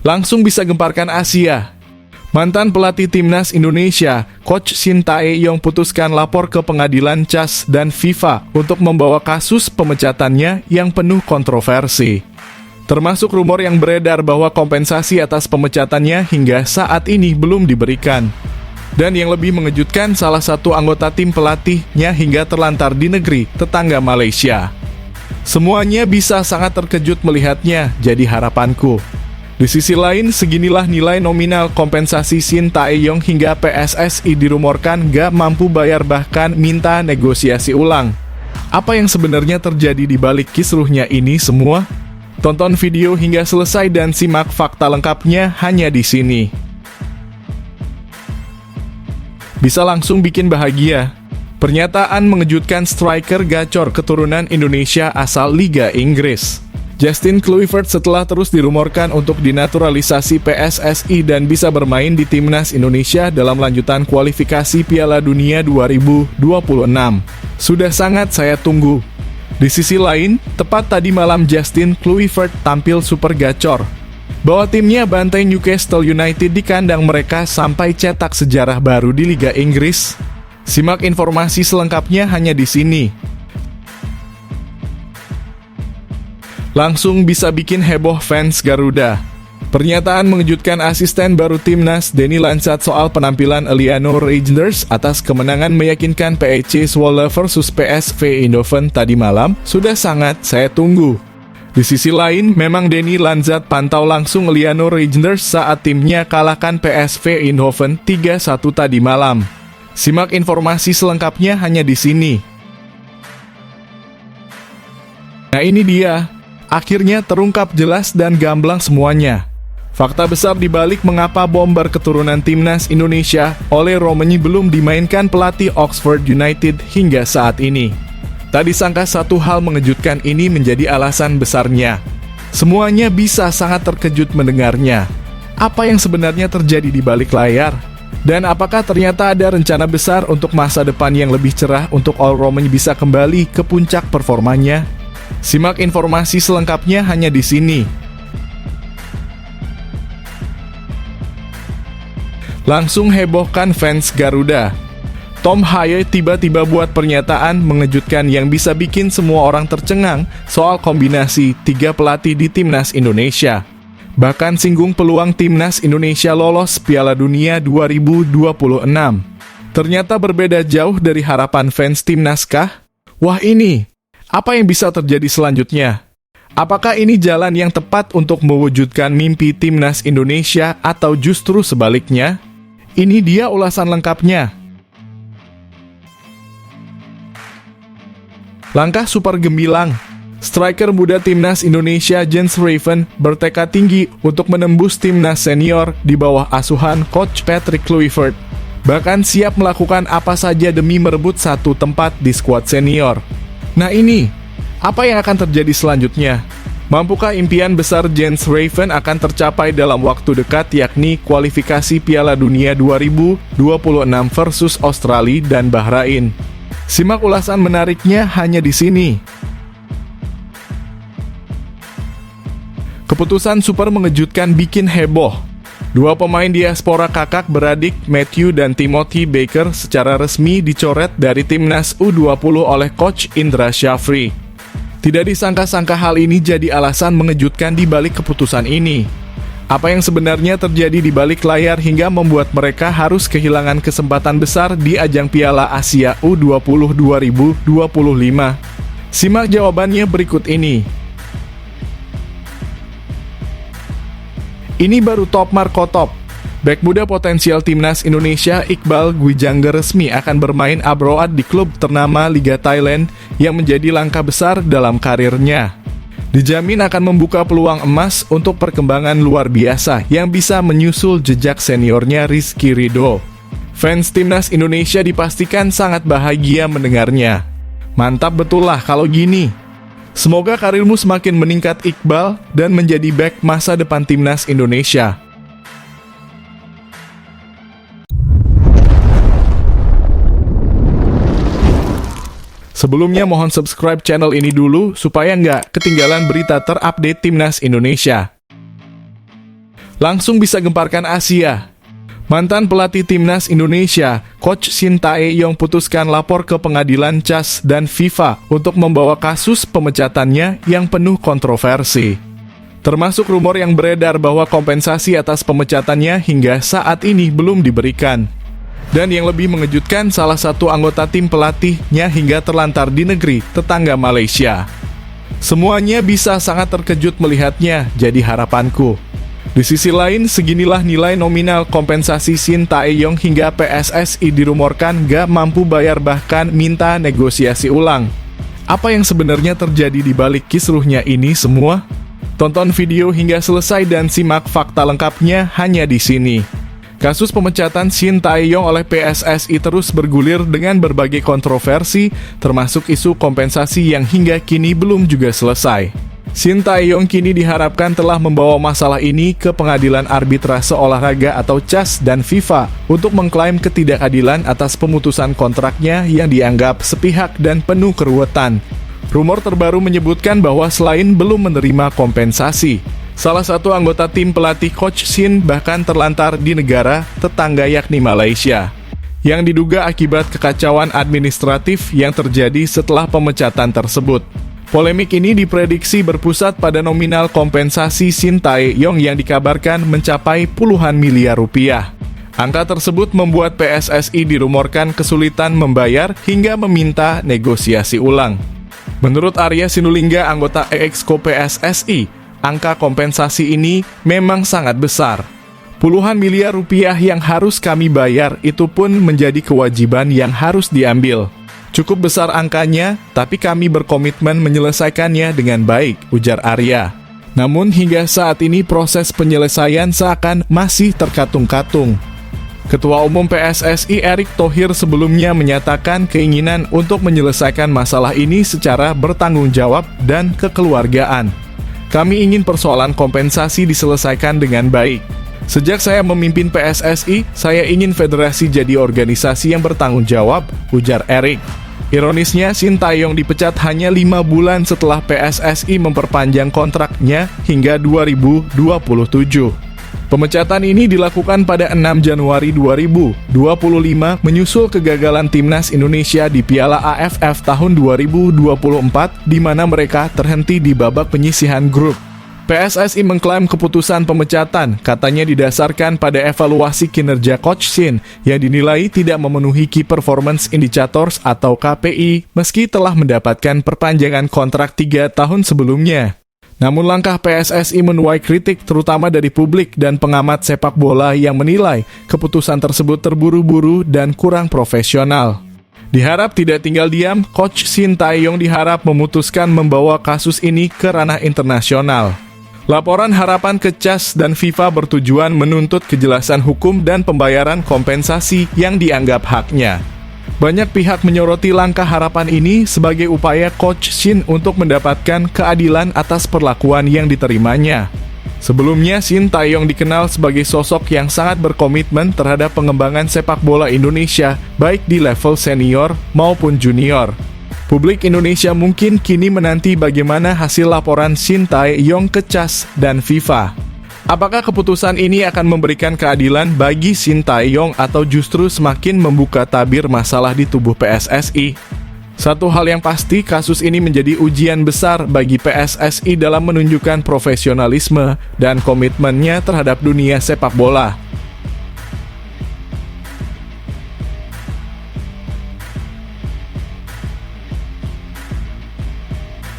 langsung bisa gemparkan Asia. Mantan pelatih timnas Indonesia, Coach Shin Tae-yong putuskan lapor ke pengadilan CAS dan FIFA untuk membawa kasus pemecatannya yang penuh kontroversi. Termasuk rumor yang beredar bahwa kompensasi atas pemecatannya hingga saat ini belum diberikan. Dan yang lebih mengejutkan, salah satu anggota tim pelatihnya hingga terlantar di negeri tetangga Malaysia. Semuanya bisa sangat terkejut melihatnya, jadi harapanku. Di sisi lain, seginilah nilai nominal kompensasi Shin Tae-yong hingga PSSI dirumorkan gak mampu bayar bahkan minta negosiasi ulang. Apa yang sebenarnya terjadi di balik kisruhnya ini semua? Tonton video hingga selesai dan simak fakta lengkapnya hanya di sini. Bisa langsung bikin bahagia. Pernyataan mengejutkan striker gacor keturunan Indonesia asal Liga Inggris. Justin Kluivert setelah terus dirumorkan untuk dinaturalisasi PSSI dan bisa bermain di timnas Indonesia dalam lanjutan kualifikasi Piala Dunia 2026. Sudah sangat saya tunggu. Di sisi lain, tepat tadi malam Justin Kluivert tampil super gacor. Bawa timnya bantai Newcastle United di kandang mereka sampai cetak sejarah baru di Liga Inggris. Simak informasi selengkapnya hanya di sini. Langsung bisa bikin heboh fans Garuda. Pernyataan mengejutkan asisten baru timnas Denny Lansat soal penampilan Eleanor Reijnders atas kemenangan meyakinkan PEC Zwolle versus PSV Eindhoven tadi malam sudah sangat saya tunggu. Di sisi lain, memang Denny Lansat pantau langsung Eleanor Reijnders saat timnya kalahkan PSV Eindhoven 3-1 tadi malam. Simak informasi selengkapnya hanya di sini. Nah ini dia. Akhirnya terungkap jelas dan gamblang semuanya. Fakta besar dibalik mengapa bomber keturunan timnas Indonesia Ole Romeni belum dimainkan pelatih Oxford United hingga saat ini. Tak disangka satu hal mengejutkan ini menjadi alasan besarnya. Semuanya bisa sangat terkejut mendengarnya. Apa yang sebenarnya terjadi di balik layar? Dan apakah ternyata ada rencana besar untuk masa depan yang lebih cerah untuk Ole Romeni bisa kembali ke puncak performanya? Simak informasi selengkapnya hanya di sini. Langsung hebohkan fans Garuda. Tom Haye tiba-tiba buat pernyataan mengejutkan yang bisa bikin semua orang tercengang soal kombinasi 3 pelatih di timnas Indonesia. Bahkan singgung peluang timnas Indonesia lolos Piala Dunia 2026. Ternyata berbeda jauh dari harapan fans timnas kah? Wah ini, apa yang bisa terjadi selanjutnya? Apakah ini jalan yang tepat untuk mewujudkan mimpi timnas Indonesia atau justru sebaliknya? Ini dia ulasan lengkapnya. Langkah super gemilang. Striker muda timnas Indonesia Jens Raven bertekad tinggi untuk menembus timnas senior di bawah asuhan Coach Patrick Kluivert. Bahkan siap melakukan apa saja demi merebut satu tempat di skuad senior. Nah ini, apa yang akan terjadi selanjutnya? Mampukah impian besar Jens Raven akan tercapai dalam waktu dekat yakni kualifikasi Piala Dunia 2026 versus Australia dan Bahrain? Simak ulasan menariknya hanya di sini. Keputusan super mengejutkan bikin heboh. 2 pemain diaspora kakak beradik Matthew dan Timothy Baker secara resmi dicoret dari timnas U20 oleh Coach Indra Syafri. Tidak disangka-sangka hal ini jadi alasan mengejutkan di balik keputusan ini. Apa yang sebenarnya terjadi di balik layar hingga membuat mereka harus kehilangan kesempatan besar di ajang Piala Asia U20 2025? Simak jawabannya berikut ini. Ini baru top Marco Top. Bek muda potensial timnas Indonesia Iqbal Gwijangger resmi akan bermain abroad di klub ternama Liga Thailand yang menjadi langkah besar dalam karirnya. Dijamin akan membuka peluang emas untuk perkembangan luar biasa yang bisa menyusul jejak seniornya Rizky Ridho. Fans timnas Indonesia dipastikan sangat bahagia mendengarnya. Mantap betul lah kalau gini. Semoga karirmu semakin meningkat Iqbal dan menjadi bek masa depan timnas Indonesia. Sebelumnya mohon subscribe channel ini dulu supaya nggak ketinggalan berita terupdate timnas Indonesia. langsung bisa gemparkan Asia. Mantan pelatih timnas Indonesia, Coach Shin Tae-yong putuskan lapor ke pengadilan CAS dan FIFA untuk membawa kasus pemecatannya yang penuh kontroversi. Termasuk rumor yang beredar bahwa kompensasi atas pemecatannya hingga saat ini belum diberikan. Dan yang lebih mengejutkan, salah satu anggota tim pelatihnya hingga terlantar di negeri tetangga Malaysia. Semuanya bisa sangat terkejut melihatnya, jadi harapanku. Di sisi lain, seginilah nilai nominal kompensasi Shin Tae-yong hingga PSSI dirumorkan gak mampu bayar bahkan minta negosiasi ulang. Apa yang sebenarnya terjadi di balik kisruhnya ini semua? Tonton video hingga selesai dan simak fakta lengkapnya hanya di sini. Kasus pemecatan Shin Tae-yong oleh PSSI terus bergulir dengan berbagai kontroversi, termasuk isu kompensasi yang hingga kini belum juga selesai. Shin Tae-yong kini diharapkan telah membawa masalah ini ke Pengadilan Arbitrase Olahraga atau CAS dan FIFA untuk mengklaim ketidakadilan atas pemutusan kontraknya yang dianggap sepihak dan penuh keruwetan. Rumor terbaru menyebutkan bahwa selain belum menerima kompensasi, salah satu anggota tim pelatih Coach Shin bahkan terlantar di negara tetangga yakni Malaysia, yang diduga akibat kekacauan administratif yang terjadi setelah pemecatan tersebut. Polemik ini diprediksi berpusat pada nominal kompensasi Shin Tae-yong yang dikabarkan mencapai puluhan miliar rupiah. Angka tersebut membuat PSSI dirumorkan kesulitan membayar hingga meminta negosiasi ulang. Menurut Arya Sinulinga, anggota EXCO PSSI, angka kompensasi ini memang sangat besar. Puluhan miliar rupiah yang harus kami bayar itu pun menjadi kewajiban yang harus diambil. Cukup besar angkanya, tapi kami berkomitmen menyelesaikannya dengan baik, ujar Arya. Namun hingga saat ini proses penyelesaian seakan masih terkatung-katung. Ketua Umum PSSI Erick Thohir sebelumnya menyatakan keinginan untuk menyelesaikan masalah ini secara bertanggung jawab dan kekeluargaan. Kami ingin persoalan kompensasi diselesaikan dengan baik. Sejak saya memimpin PSSI, saya ingin federasi jadi organisasi yang bertanggung jawab, ujar Erick. Ironisnya, Shin Tae-yong dipecat hanya 5 bulan setelah PSSI memperpanjang kontraknya hingga 2027. Pemecatan ini dilakukan pada 6 Januari 2025 menyusul kegagalan timnas Indonesia di Piala AFF tahun 2024 di mana mereka terhenti di babak penyisihan grup. PSSI mengklaim keputusan pemecatan katanya didasarkan pada evaluasi kinerja Coach Shin yang dinilai tidak memenuhi Key Performance Indicators atau KPI meski telah mendapatkan perpanjangan kontrak 3 tahun sebelumnya. Namun langkah PSSI menuai kritik terutama dari publik dan pengamat sepak bola yang menilai keputusan tersebut terburu-buru dan kurang profesional. Diharap tidak tinggal diam, Coach Shin Tae-yong diharap memutuskan membawa kasus ini ke ranah internasional. Laporan harapan ke CAS dan FIFA bertujuan menuntut kejelasan hukum dan pembayaran kompensasi yang dianggap haknya. Banyak pihak menyoroti langkah harapan ini sebagai upaya Coach Shin untuk mendapatkan keadilan atas perlakuan yang diterimanya. Sebelumnya, Shin Tae-yong dikenal sebagai sosok yang sangat berkomitmen terhadap pengembangan sepak bola Indonesia, baik di level senior maupun junior. Publik Indonesia mungkin kini menanti bagaimana hasil laporan Shin Tae-yong ke CAS dan FIFA. Apakah keputusan ini akan memberikan keadilan bagi Shin Tae-yong atau justru semakin membuka tabir masalah di tubuh PSSI? Satu hal yang pasti, kasus ini menjadi ujian besar bagi PSSI dalam menunjukkan profesionalisme dan komitmennya terhadap dunia sepak bola.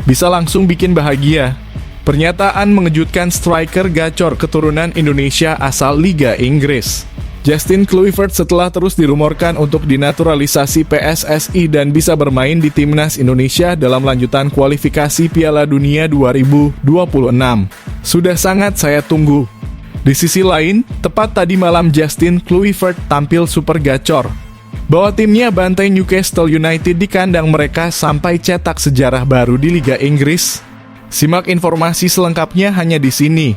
Bisa langsung bikin bahagia. Pernyataan mengejutkan striker gacor keturunan Indonesia asal Liga Inggris. Justin Kluivert setelah terus dirumorkan untuk dinaturalisasi PSSI dan bisa bermain di timnas Indonesia dalam lanjutan kualifikasi Piala Dunia 2026. Sudah sangat saya tunggu. Di sisi lain, tepat tadi malam Justin Kluivert tampil super gacor. Bawa timnya bantai Newcastle United di kandang mereka sampai cetak sejarah baru di Liga Inggris. Simak informasi selengkapnya hanya di sini.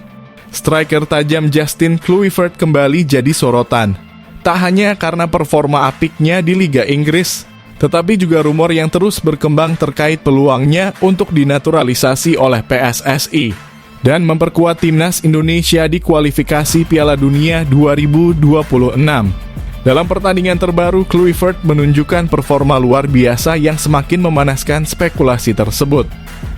Striker tajam Justin Kluivert kembali jadi sorotan. Tak hanya karena performa apiknya di Liga Inggris, tetapi juga rumor yang terus berkembang terkait peluangnya untuk dinaturalisasi oleh PSSI. dan memperkuat timnas Indonesia di kualifikasi Piala Dunia 2026. Dalam pertandingan terbaru, Kluivert menunjukkan performa luar biasa yang semakin memanaskan spekulasi tersebut.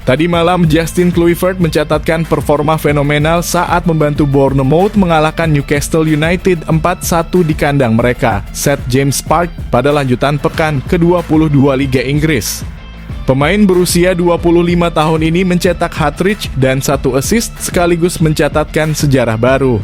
Tadi malam, Justin Kluivert mencatatkan performa fenomenal saat membantu Bournemouth mengalahkan Newcastle United 4-1 di kandang mereka, St. James Park, pada lanjutan pekan ke-22 Liga Inggris. Pemain berusia 25 tahun ini mencetak hat-trick dan 1 assist sekaligus mencatatkan sejarah baru.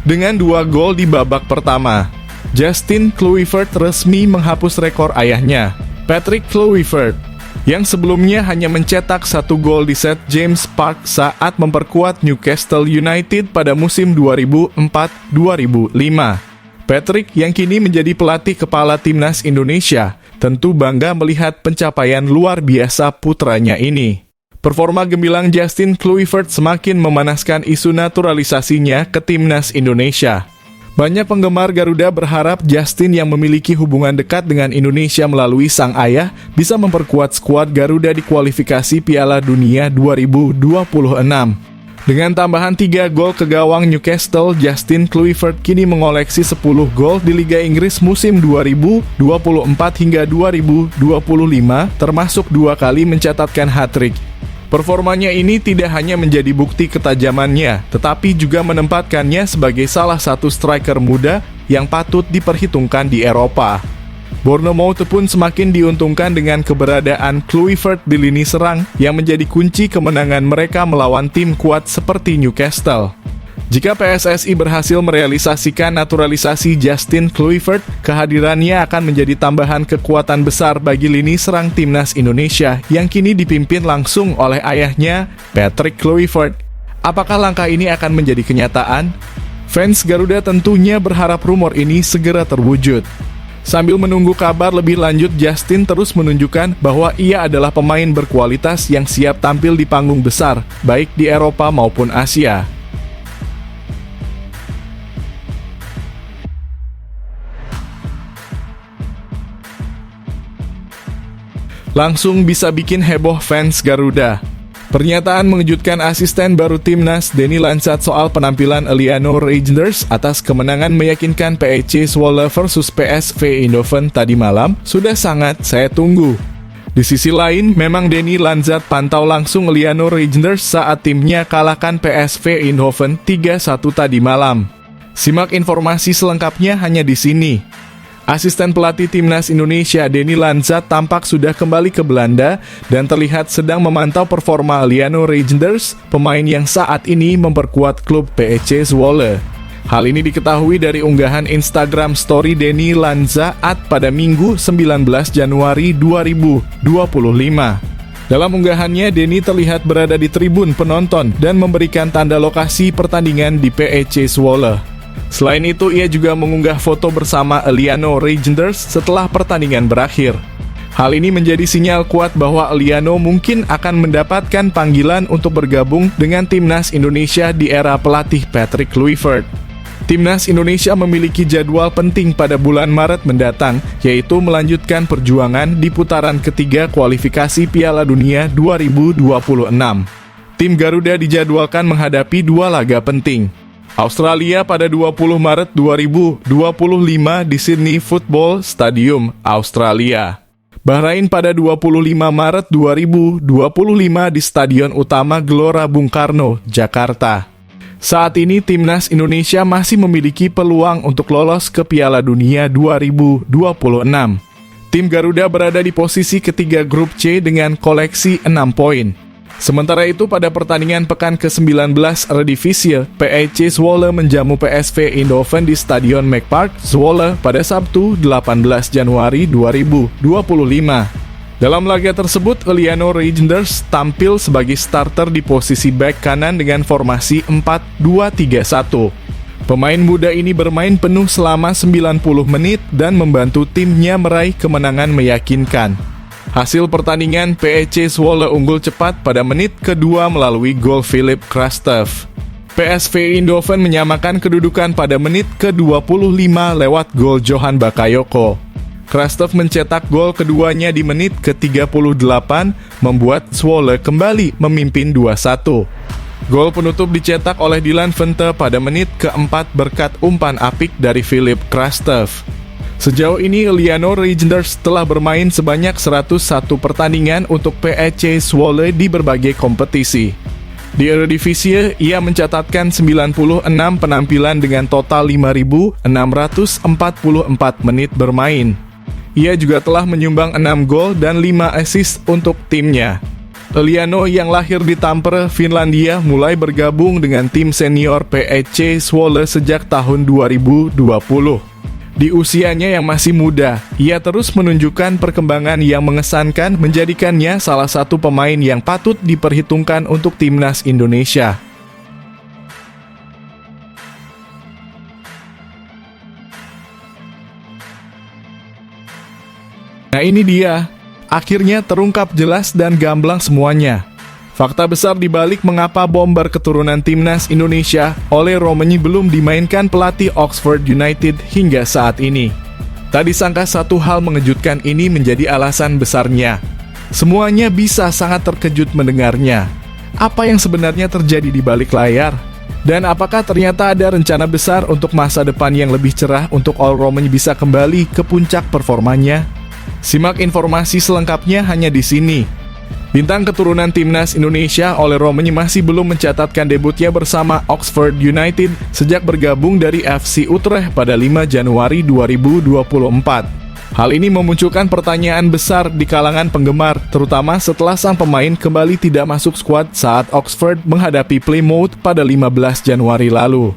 Dengan 2 gol di babak pertama, Justin Kluivert resmi menghapus rekor ayahnya, Patrick Kluivert, yang sebelumnya hanya mencetak 1 gol di St. James Park saat memperkuat Newcastle United pada musim 2004-2005. Patrick yang kini menjadi pelatih kepala timnas Indonesia, tentu bangga melihat pencapaian luar biasa putranya ini. Performa gemilang Justin Kluivert semakin memanaskan isu naturalisasinya ke timnas Indonesia. Banyak penggemar Garuda berharap Justin yang memiliki hubungan dekat dengan Indonesia melalui sang ayah bisa memperkuat skuad Garuda di kualifikasi Piala Dunia 2026. Dengan tambahan 3 gol ke gawang Newcastle, Justin Kluivert kini mengoleksi 10 gol di Liga Inggris musim 2024 hingga 2025, termasuk 2 kali mencatatkan hat-trick. Performanya ini tidak hanya menjadi bukti ketajamannya, tetapi juga menempatkannya sebagai salah satu striker muda yang patut diperhitungkan di Eropa. Bournemouth pun semakin diuntungkan dengan keberadaan Kluivert di lini serang yang menjadi kunci kemenangan mereka melawan tim kuat seperti Newcastle. Jika PSSI berhasil merealisasikan naturalisasi Justin Kluivert, kehadirannya akan menjadi tambahan kekuatan besar bagi lini serang timnas Indonesia yang kini dipimpin langsung oleh ayahnya, Patrick Kluivert. Apakah langkah ini akan menjadi kenyataan? Fans Garuda tentunya berharap rumor ini segera terwujud. Sambil menunggu kabar lebih lanjut, Justin terus menunjukkan bahwa ia adalah pemain berkualitas yang siap tampil di panggung besar, baik di Eropa maupun Asia. Langsung bisa bikin heboh fans Garuda. Pernyataan mengejutkan asisten baru timnas Denny Lansat soal penampilan Eliano Reijnders atas kemenangan meyakinkan PEC Zwolle versus PSV Eindhoven tadi malam sudah sangat saya tunggu. Di sisi lain, memang Denny Lansat pantau langsung Eliano Reijnders saat timnya kalahkan PSV Eindhoven 3-1 tadi malam. Simak informasi selengkapnya hanya di sini. Asisten pelatih timnas Indonesia Denny Lansat tampak sudah kembali ke Belanda dan terlihat sedang memantau performa Eliano Reijnders, pemain yang saat ini memperkuat klub PEC Zwolle. Hal ini diketahui dari unggahan Instagram story Denny Lansat pada Minggu 19 Januari 2025. Dalam unggahannya, Denny terlihat berada di tribun penonton dan memberikan tanda lokasi pertandingan di PEC Zwolle. Selain itu, ia juga mengunggah foto bersama Eliano Reijnders setelah pertandingan berakhir. Hal ini menjadi sinyal kuat bahwa Eliano mungkin akan mendapatkan panggilan untuk bergabung dengan timnas Indonesia di era pelatih Patrick Kluivert. Timnas Indonesia memiliki jadwal penting pada bulan Maret mendatang, yaitu melanjutkan perjuangan di putaran ketiga kualifikasi Piala Dunia 2026. Tim Garuda dijadwalkan menghadapi 2 laga penting. Australia pada 20 Maret 2025 di Sydney Football Stadium, Australia. Bahrain pada 25 Maret 2025 di Stadion Utama Gelora Bung Karno, Jakarta. Saat ini timnas Indonesia masih memiliki peluang untuk lolos ke Piala Dunia 2026. Tim Garuda berada di posisi ketiga grup C dengan koleksi 6 poin. Sementara itu, pada pertandingan pekan ke-19 Eredivisie, PEC Zwolle menjamu PSV Eindhoven di Stadion McPark, Zwolle pada Sabtu 18 Januari 2025. Dalam laga tersebut, Eliano Reijnders tampil sebagai starter di posisi bek kanan dengan formasi 4-2-3-1. Pemain muda ini bermain penuh selama 90 menit dan membantu timnya meraih kemenangan meyakinkan. Hasil pertandingan, PEC Zwolle unggul cepat pada menit kedua melalui gol Philip Krastev. PSV Eindhoven menyamakan kedudukan pada menit ke-25 lewat gol Johan Bakayoko. Krastev mencetak gol keduanya di menit ke-38, membuat Zwolle kembali memimpin 2-1. Gol penutup dicetak oleh Dylan Vente pada menit keempat berkat umpan apik dari Filip Krastev. Sejauh ini Liano Reijnders telah bermain sebanyak 101 pertandingan untuk PEC Zwolle di berbagai kompetisi. Di Eredivisie, ia mencatatkan 96 penampilan dengan total 5.644 menit bermain. Ia juga telah menyumbang 6 gol dan 5 assist untuk timnya. Liano yang lahir di Tampere, Finlandia, mulai bergabung dengan tim senior PEC Zwolle sejak tahun 2020. Di usianya yang masih muda, ia terus menunjukkan perkembangan yang mengesankan, menjadikannya salah satu pemain yang patut diperhitungkan untuk timnas Indonesia. Nah ini dia, akhirnya terungkap jelas dan gamblang semuanya. Fakta besar dibalik mengapa bomber keturunan timnas Indonesia, Ole Roemeny belum dimainkan pelatih Oxford United hingga saat ini. Tak disangka satu hal mengejutkan ini menjadi alasan besarnya. Semuanya bisa sangat terkejut mendengarnya. Apa yang sebenarnya terjadi di balik layar? Dan apakah ternyata ada rencana besar untuk masa depan yang lebih cerah untuk Ole Roemeny bisa kembali ke puncak performanya? Simak informasi selengkapnya hanya di sini. Bintang keturunan timnas Indonesia, Ole Roemeny masih belum mencatatkan debutnya bersama Oxford United sejak bergabung dari FC Utrecht pada 5 Januari 2024. Hal ini memunculkan pertanyaan besar di kalangan penggemar, terutama setelah sang pemain kembali tidak masuk skuad saat Oxford menghadapi Plymouth pada 15 Januari lalu.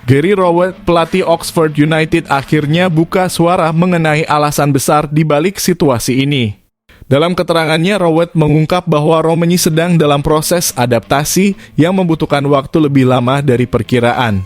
Gary Rowett, pelatih Oxford United, akhirnya buka suara mengenai alasan besar di balik situasi ini. Dalam keterangannya, Rowett mengungkap bahwa Roemeny sedang dalam proses adaptasi yang membutuhkan waktu lebih lama dari perkiraan.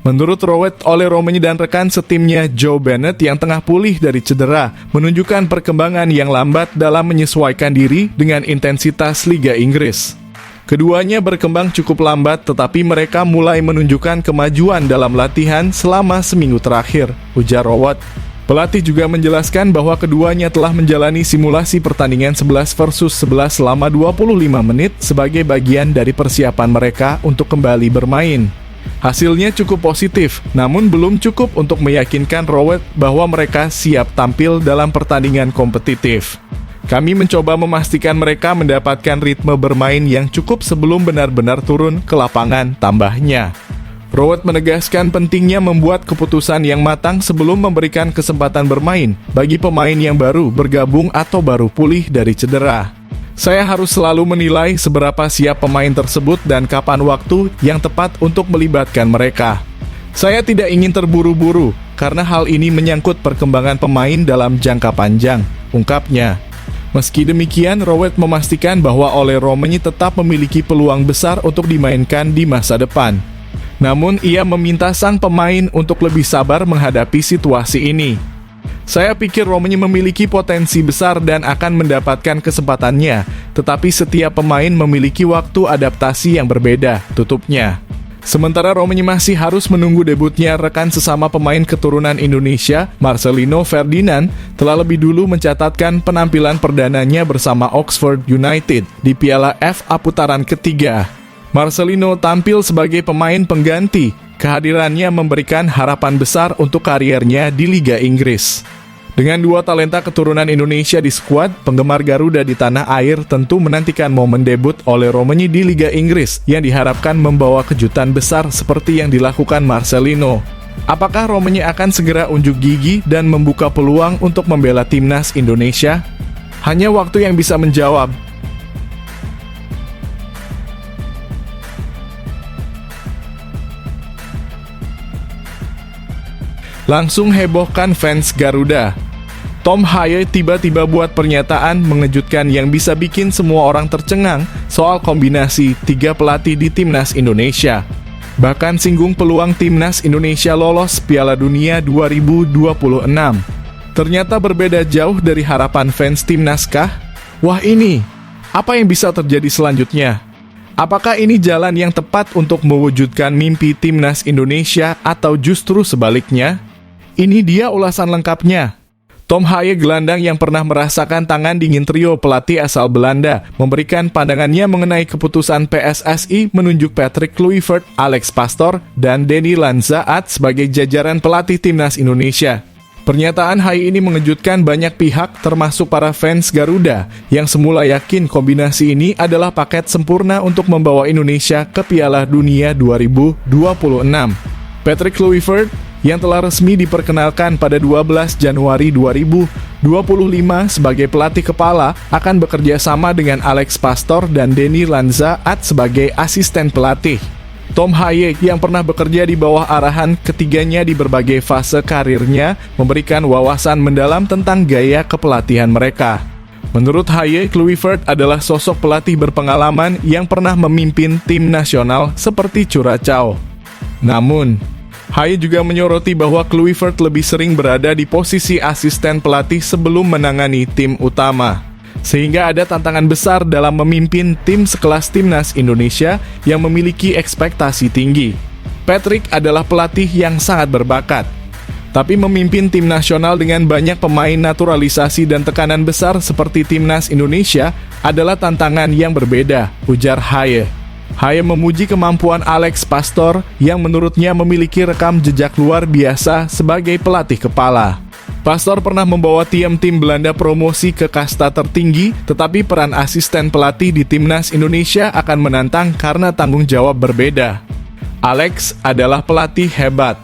Menurut Rowett, Ole Roemeny dan rekan setimnya Joe Bennett yang tengah pulih dari cedera menunjukkan perkembangan yang lambat dalam menyesuaikan diri dengan intensitas Liga Inggris. Keduanya berkembang cukup lambat, tetapi mereka mulai menunjukkan kemajuan dalam latihan selama seminggu terakhir, ujar Rowett. Pelatih juga menjelaskan bahwa keduanya telah menjalani simulasi pertandingan 11 versus 11 selama 25 menit sebagai bagian dari persiapan mereka untuk kembali bermain. Hasilnya cukup positif, namun belum cukup untuk meyakinkan Rowett bahwa mereka siap tampil dalam pertandingan kompetitif. Kami mencoba memastikan mereka mendapatkan ritme bermain yang cukup sebelum benar-benar turun ke lapangan, tambahnya. Rowett menegaskan pentingnya membuat keputusan yang matang sebelum memberikan kesempatan bermain bagi pemain yang baru bergabung atau baru pulih dari cedera. Saya harus selalu menilai seberapa siap pemain tersebut dan kapan waktu yang tepat untuk melibatkan mereka. Saya tidak ingin terburu-buru karena hal ini menyangkut perkembangan pemain dalam jangka panjang, ungkapnya. Meski demikian, Rowett memastikan bahwa Ole Roemeny tetap memiliki peluang besar untuk dimainkan di masa depan. Namun, ia meminta sang pemain untuk lebih sabar menghadapi situasi ini. Saya pikir Roemeny memiliki potensi besar dan akan mendapatkan kesempatannya, tetapi setiap pemain memiliki waktu adaptasi yang berbeda, tutupnya. Sementara Roemeny masih harus menunggu debutnya, rekan sesama pemain keturunan Indonesia, Marcelino Ferdinand, telah lebih dulu mencatatkan penampilan perdananya bersama Oxford United di Piala FA putaran ketiga. Marcelino tampil sebagai pemain pengganti. Kehadirannya memberikan harapan besar untuk kariernya di Liga Inggris. Dengan dua talenta keturunan Indonesia di skuad, penggemar Garuda di tanah air tentu menantikan momen debut Ole Roemeny di Liga Inggris yang diharapkan membawa kejutan besar seperti yang dilakukan Marcelino. Apakah Roemeny akan segera unjuk gigi dan membuka peluang untuk membela timnas Indonesia? Hanya waktu yang bisa menjawab. Langsung hebohkan fans Garuda. Tom Haye tiba-tiba buat pernyataan mengejutkan yang bisa bikin semua orang tercengang soal kombinasi tiga pelatih di timnas Indonesia. Bahkan singgung peluang timnas Indonesia lolos Piala Dunia 2026. Ternyata berbeda jauh dari harapan fans timnas kah? Wah ini, apa yang bisa terjadi selanjutnya? Apakah ini jalan yang tepat untuk mewujudkan mimpi timnas Indonesia atau justru sebaliknya? Ini dia ulasan lengkapnya. Tom Haye, gelandang yang pernah merasakan tangan dingin trio pelatih asal Belanda, memberikan pandangannya mengenai keputusan PSSI menunjuk Patrick Kluivert, Alex Pastoor, dan Denny Lanzaat sebagai jajaran pelatih timnas Indonesia. Pernyataan Haye ini mengejutkan banyak pihak, termasuk para fans Garuda, yang semula yakin kombinasi ini adalah paket sempurna untuk membawa Indonesia ke Piala Dunia 2026. Patrick Kluivert, yang telah resmi diperkenalkan pada 12 Januari 2025 sebagai pelatih kepala, akan bekerja sama dengan Alex Pastoor dan Denny Lanzaat sebagai asisten pelatih. Tom Haye, yang pernah bekerja di bawah arahan ketiganya di berbagai fase karirnya, memberikan wawasan mendalam tentang gaya kepelatihan mereka. Menurut Haye, Kluivert adalah sosok pelatih berpengalaman yang pernah memimpin tim nasional seperti Curaçao. Namun, Haye juga menyoroti bahwa Kluivert lebih sering berada di posisi asisten pelatih sebelum menangani tim utama, sehingga ada tantangan besar dalam memimpin tim sekelas timnas Indonesia yang memiliki ekspektasi tinggi. Patrick adalah pelatih yang sangat berbakat, tapi memimpin tim nasional dengan banyak pemain naturalisasi dan tekanan besar seperti timnas Indonesia adalah tantangan yang berbeda, ujar Haye. Haye memuji kemampuan Alex Pastoor yang menurutnya memiliki rekam jejak luar biasa sebagai pelatih kepala. Pastoor pernah membawa tim Belanda promosi ke kasta tertinggi, tetapi peran asisten pelatih di timnas Indonesia akan menantang karena tanggung jawab berbeda. Alex adalah pelatih hebat.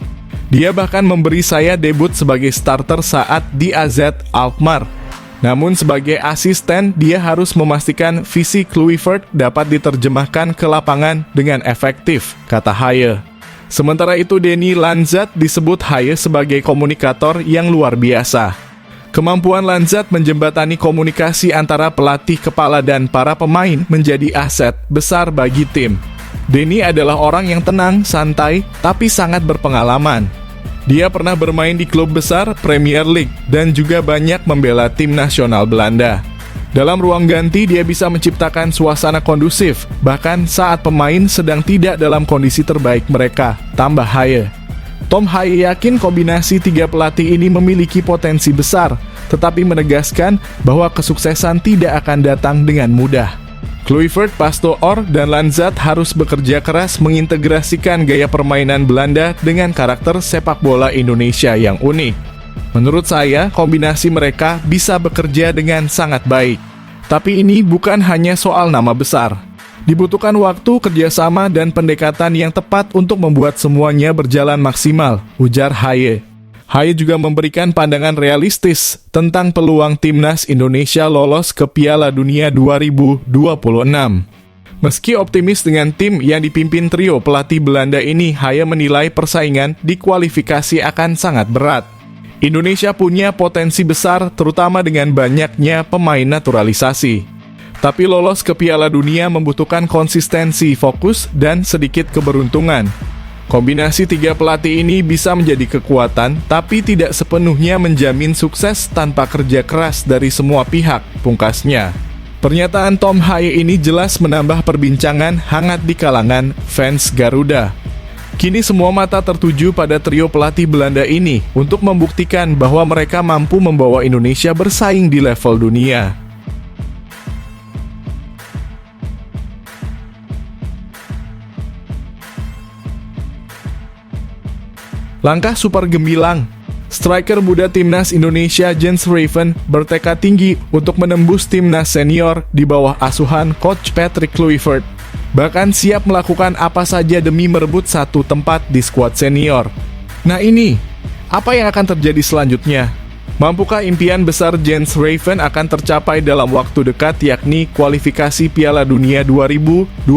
Dia bahkan memberi saya debut sebagai starter saat di AZ Alkmaar. Namun sebagai asisten, dia harus memastikan visi Kluivert dapat diterjemahkan ke lapangan dengan efektif, kata Haye. Sementara itu, Denny Lanzaat disebut Haye sebagai komunikator yang luar biasa. Kemampuan Lanzaat menjembatani komunikasi antara pelatih kepala dan para pemain menjadi aset besar bagi tim. Denny adalah orang yang tenang, santai, tapi sangat berpengalaman. Dia pernah bermain di klub besar Premier League dan juga banyak membela tim nasional Belanda. Dalam ruang ganti, dia bisa menciptakan suasana kondusif, bahkan saat pemain sedang tidak dalam kondisi terbaik mereka, tambah Haye. Tom Haye yakin kombinasi tiga pelatih ini memiliki potensi besar, tetapi menegaskan bahwa kesuksesan tidak akan datang dengan mudah. Kluivert, Pastoor, dan Lanzaat harus bekerja keras mengintegrasikan gaya permainan Belanda dengan karakter sepak bola Indonesia yang unik. Menurut saya, kombinasi mereka bisa bekerja dengan sangat baik. Tapi ini bukan hanya soal nama besar. Dibutuhkan waktu, kerjasama, dan pendekatan yang tepat untuk membuat semuanya berjalan maksimal, ujar Haye. Haye juga memberikan pandangan realistis tentang peluang timnas Indonesia lolos ke Piala Dunia 2026. Meski optimis dengan tim yang dipimpin trio pelatih Belanda ini, Haye menilai persaingan di kualifikasi akan sangat berat. Indonesia punya potensi besar, terutama dengan banyaknya pemain naturalisasi. Tapi lolos ke Piala Dunia membutuhkan konsistensi, fokus, dan sedikit keberuntungan. Kombinasi tiga pelatih ini bisa menjadi kekuatan, tapi tidak sepenuhnya menjamin sukses tanpa kerja keras dari semua pihak, pungkasnya. Pernyataan Tom Haye ini jelas menambah perbincangan hangat di kalangan fans Garuda. Kini semua mata tertuju pada trio pelatih Belanda ini untuk membuktikan bahwa mereka mampu membawa Indonesia bersaing di level dunia. Langkah super gemilang. Striker muda timnas Indonesia Jens Raven bertekad tinggi untuk menembus timnas senior di bawah asuhan coach Patrick Kluivert. Bahkan siap melakukan apa saja demi merebut satu tempat di skuad senior. Nah ini, apa yang akan terjadi selanjutnya? Mampukah impian besar Jens Raven akan tercapai dalam waktu dekat, yakni kualifikasi Piala Dunia 2026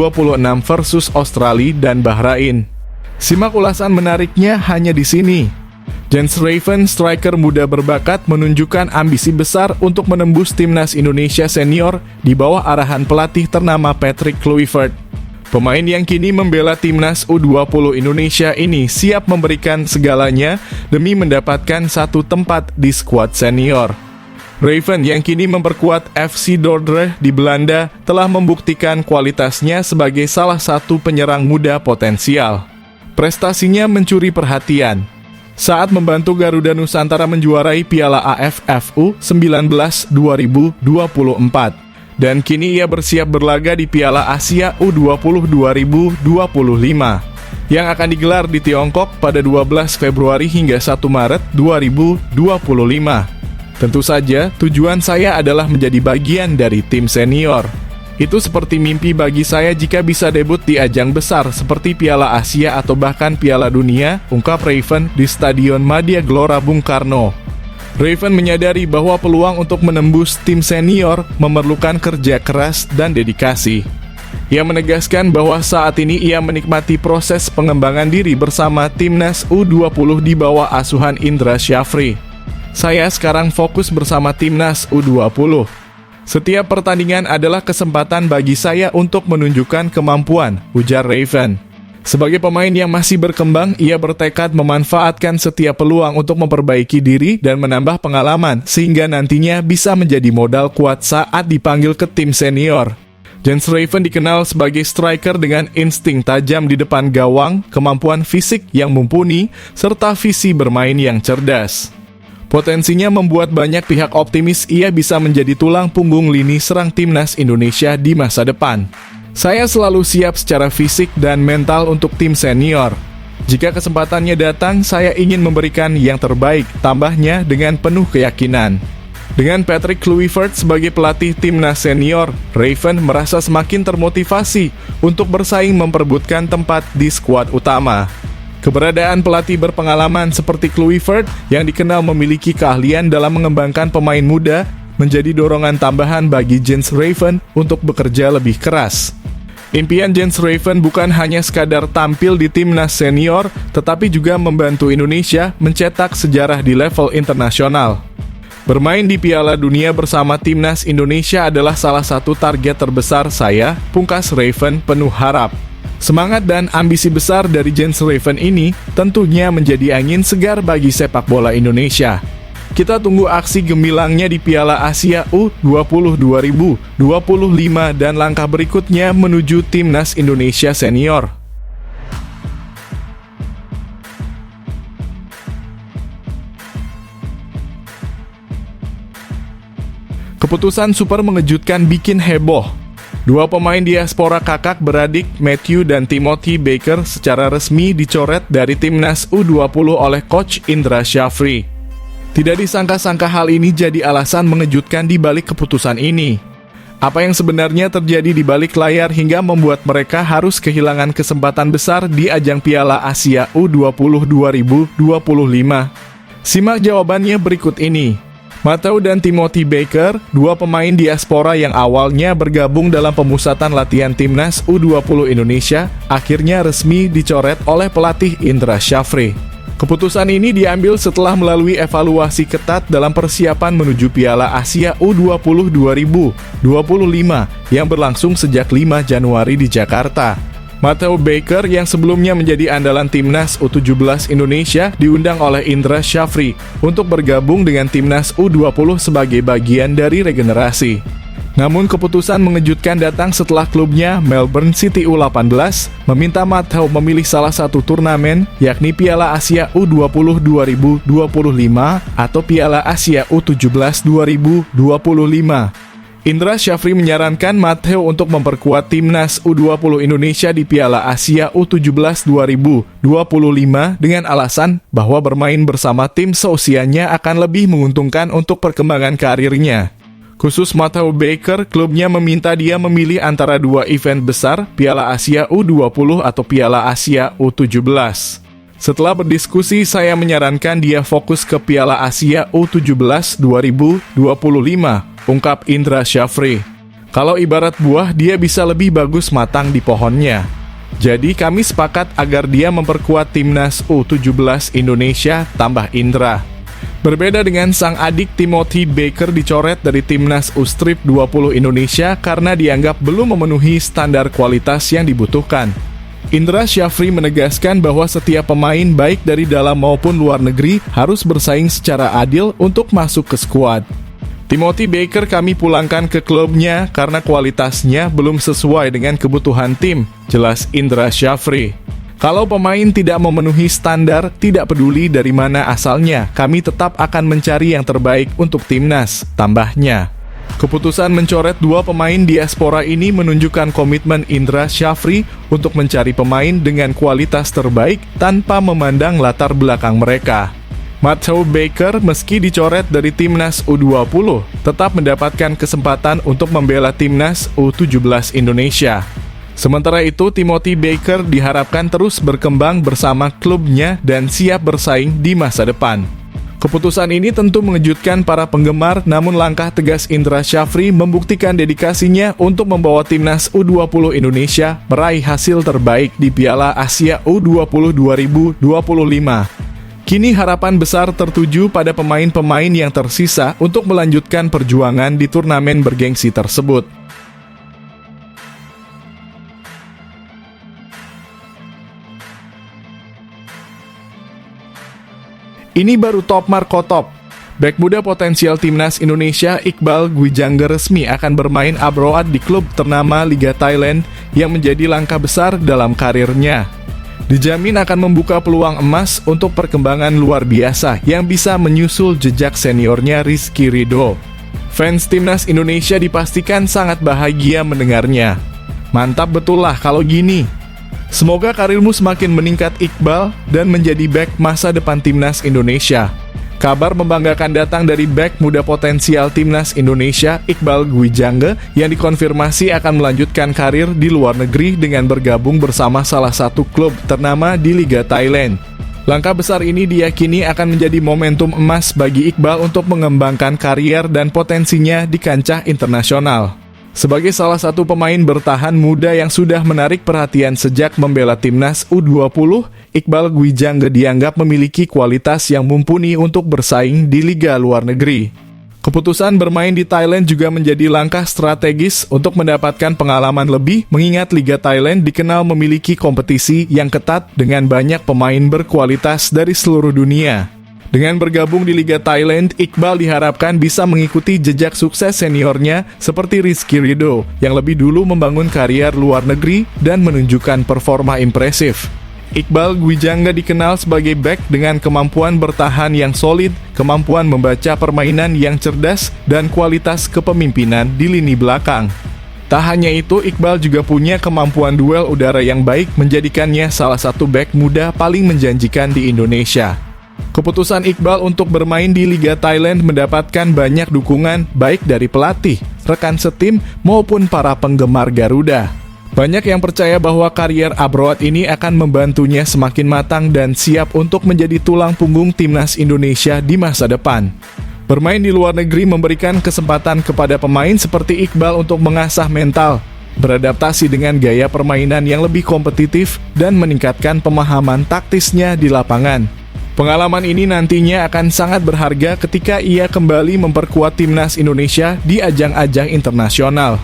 versus Australia dan Bahrain? Simak ulasan menariknya hanya di sini. Jens Raven, striker muda berbakat, menunjukkan ambisi besar untuk menembus timnas Indonesia senior di bawah arahan pelatih ternama Patrick Kluivert. Pemain yang kini membela timnas U20 Indonesia ini siap memberikan segalanya demi mendapatkan satu tempat di skuad senior. Raven yang kini memperkuat FC Dordrecht di Belanda telah membuktikan kualitasnya sebagai salah satu penyerang muda potensial. Prestasinya mencuri perhatian. saat membantu Garuda Nusantara menjuarai Piala AFF U19 2024. Dan kini ia bersiap berlaga di Piala Asia U20 2025 yang akan digelar di Tiongkok pada 12 Februari hingga 1 Maret 2025. Tentu saja, tujuan saya adalah menjadi bagian dari tim senior. Itu seperti mimpi bagi saya jika bisa debut di ajang besar seperti Piala Asia atau bahkan Piala Dunia, ungkap Raven di Stadion Madia Glora Bung Karno. Raven menyadari bahwa peluang untuk menembus tim senior memerlukan kerja keras dan dedikasi. Ia menegaskan bahwa saat ini ia menikmati proses pengembangan diri bersama Timnas U20 di bawah asuhan Indra Syafri. Saya sekarang fokus bersama Timnas U20. Setiap pertandingan adalah kesempatan bagi saya untuk menunjukkan kemampuan, ujar Raven. Sebagai pemain yang masih berkembang, ia bertekad memanfaatkan setiap peluang untuk memperbaiki diri dan menambah pengalaman, sehingga nantinya bisa menjadi modal kuat saat dipanggil ke tim senior. Jens Raven dikenal sebagai striker dengan insting tajam di depan gawang, kemampuan fisik yang mumpuni, serta visi bermain yang cerdas. Potensinya membuat banyak pihak optimis ia bisa menjadi tulang punggung lini serang Timnas Indonesia di masa depan. Saya selalu siap secara fisik dan mental untuk tim senior. Jika kesempatannya datang, saya ingin memberikan yang terbaik, tambahnya dengan penuh keyakinan. Dengan Patrick Kluivert sebagai pelatih Timnas senior, Raven merasa semakin termotivasi untuk bersaing memperebutkan tempat di skuad utama. Keberadaan pelatih berpengalaman seperti Kluivert yang dikenal memiliki keahlian dalam mengembangkan pemain muda menjadi dorongan tambahan bagi Jens Raven untuk bekerja lebih keras. Impian Jens Raven bukan hanya sekadar tampil di Timnas senior, tetapi juga membantu Indonesia mencetak sejarah di level internasional. Bermain di Piala Dunia bersama Timnas Indonesia adalah salah satu target terbesar saya, pungkas Raven penuh harap. Semangat dan ambisi besar dari Jens Raven ini tentunya menjadi angin segar bagi sepak bola Indonesia. Kita tunggu aksi gemilangnya di Piala Asia U20 2025 dan langkah berikutnya menuju Timnas Indonesia senior. Keputusan super mengejutkan bikin heboh. Dua pemain diaspora kakak beradik Matthew dan Timothy Baker secara resmi dicoret dari Timnas U20 oleh Coach Indra Syafri. Tidak disangka-sangka hal ini jadi alasan mengejutkan di balik keputusan ini. Apa yang sebenarnya terjadi di balik layar hingga membuat mereka harus kehilangan kesempatan besar di ajang Piala Asia U20 2025? Simak jawabannya berikut ini. Matthew dan Timothy Baker, dua pemain diaspora yang awalnya bergabung dalam pemusatan latihan Timnas U20 Indonesia, akhirnya resmi dicoret oleh pelatih Indra Syafri. Keputusan ini diambil setelah melalui evaluasi ketat dalam persiapan menuju Piala Asia U20 2025 yang berlangsung sejak 5 Januari di Jakarta. Matthew Baker yang sebelumnya menjadi andalan Timnas U17 Indonesia diundang oleh Indra Syafri untuk bergabung dengan Timnas U20 sebagai bagian dari regenerasi. Namun keputusan mengejutkan datang setelah klubnya Melbourne City U18 meminta Matthew memilih salah satu turnamen yakni Piala Asia U20 2025 atau Piala Asia U17 2025. Indra Syafri menyarankan Matthew untuk memperkuat Timnas U20 Indonesia di Piala Asia U17 2025 dengan alasan bahwa bermain bersama tim seusianya akan lebih menguntungkan untuk perkembangan karirnya. Khusus Matthew Baker, klubnya meminta dia memilih antara dua event besar, Piala Asia U20 atau Piala Asia U17. Setelah berdiskusi, saya menyarankan dia fokus ke Piala Asia U17 2025, ungkap Indra Syafri. Kalau ibarat buah, dia bisa lebih bagus matang di pohonnya. Jadi kami sepakat agar dia memperkuat Timnas U17 Indonesia, tambah Indra. Berbeda dengan sang adik, Timothy Baker dicoret dari Timnas U-Strip 20 Indonesia karena dianggap belum memenuhi standar kualitas yang dibutuhkan. Indra Syafri menegaskan bahwa setiap pemain baik dari dalam maupun luar negeri harus bersaing secara adil untuk masuk ke skuad. Timothy Baker kami pulangkan ke klubnya karena kualitasnya belum sesuai dengan kebutuhan tim, jelas Indra Syafri. Kalau pemain tidak memenuhi standar, tidak peduli dari mana asalnya, kami tetap akan mencari yang terbaik untuk timnas, tambahnya. Keputusan mencoret 2 pemain diaspora ini menunjukkan komitmen Indra Syafri untuk mencari pemain dengan kualitas terbaik tanpa memandang latar belakang mereka. Matthew Baker meski dicoret dari timnas U20, tetap mendapatkan kesempatan untuk membela timnas U17 Indonesia. Sementara itu, Timothy Baker diharapkan terus berkembang bersama klubnya dan siap bersaing di masa depan. Keputusan ini tentu mengejutkan para penggemar, namun langkah tegas Indra Syafri membuktikan dedikasinya untuk membawa timnas U20 Indonesia meraih hasil terbaik di Piala Asia U20 2025. Kini harapan besar tertuju pada pemain-pemain yang tersisa untuk melanjutkan perjuangan di turnamen bergengsi tersebut. Ini baru top Marco Top. Bek muda potensial timnas Indonesia Iqbal Gwijangge resmi akan bermain abroad di klub ternama Liga Thailand yang menjadi langkah besar dalam karirnya. Dijamin akan membuka peluang emas untuk perkembangan luar biasa yang bisa menyusul jejak seniornya Rizky Ridho. Fans timnas Indonesia dipastikan sangat bahagia mendengarnya. Mantap betul lah kalau gini. Semoga karirmu semakin meningkat Iqbal dan menjadi bek masa depan timnas Indonesia. Kabar membanggakan datang dari bek muda potensial timnas Indonesia Iqbal Gwijangge yang dikonfirmasi akan melanjutkan karir di luar negeri dengan bergabung bersama salah satu klub ternama di Liga Thailand. Langkah besar ini diyakini akan menjadi momentum emas bagi Iqbal untuk mengembangkan karier dan potensinya di kancah internasional. Sebagai salah satu pemain bertahan muda yang sudah menarik perhatian sejak membela timnas U20, Iqbal Gwijangge dianggap memiliki kualitas yang mumpuni untuk bersaing di liga luar negeri. Keputusan bermain di Thailand juga menjadi langkah strategis untuk mendapatkan pengalaman lebih, mengingat Liga Thailand dikenal memiliki kompetisi yang ketat dengan banyak pemain berkualitas dari seluruh dunia. Dengan bergabung di Liga Thailand, Iqbal diharapkan bisa mengikuti jejak sukses seniornya seperti Rizky Ridho yang lebih dulu membangun karier luar negeri dan menunjukkan performa impresif. Iqbal Gwijangge dikenal sebagai bek dengan kemampuan bertahan yang solid, kemampuan membaca permainan yang cerdas, dan kualitas kepemimpinan di lini belakang. Tak hanya itu, Iqbal juga punya kemampuan duel udara yang baik menjadikannya salah satu bek muda paling menjanjikan di Indonesia. Keputusan Iqbal untuk bermain di Liga Thailand mendapatkan banyak dukungan baik dari pelatih, rekan setim, maupun para penggemar Garuda. Banyak yang percaya bahwa karier abroad ini akan membantunya semakin matang dan siap untuk menjadi tulang punggung timnas Indonesia di masa depan. Bermain di luar negeri memberikan kesempatan kepada pemain seperti Iqbal untuk mengasah mental, beradaptasi dengan gaya permainan yang lebih kompetitif, dan meningkatkan pemahaman taktisnya di lapangan. Pengalaman ini nantinya akan sangat berharga ketika ia kembali memperkuat timnas Indonesia di ajang-ajang internasional.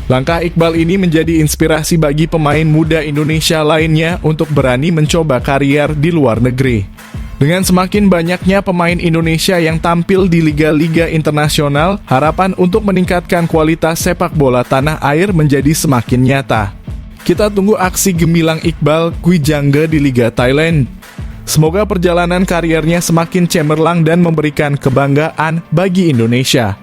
Langkah Iqbal ini menjadi inspirasi bagi pemain muda Indonesia lainnya untuk berani mencoba karier di luar negeri. Dengan semakin banyaknya pemain Indonesia yang tampil di liga-liga internasional, harapan untuk meningkatkan kualitas sepak bola tanah air menjadi semakin nyata. Kita tunggu aksi gemilang Iqbal Gwijangge di Liga Thailand. Semoga perjalanan kariernya semakin cemerlang dan memberikan kebanggaan bagi Indonesia.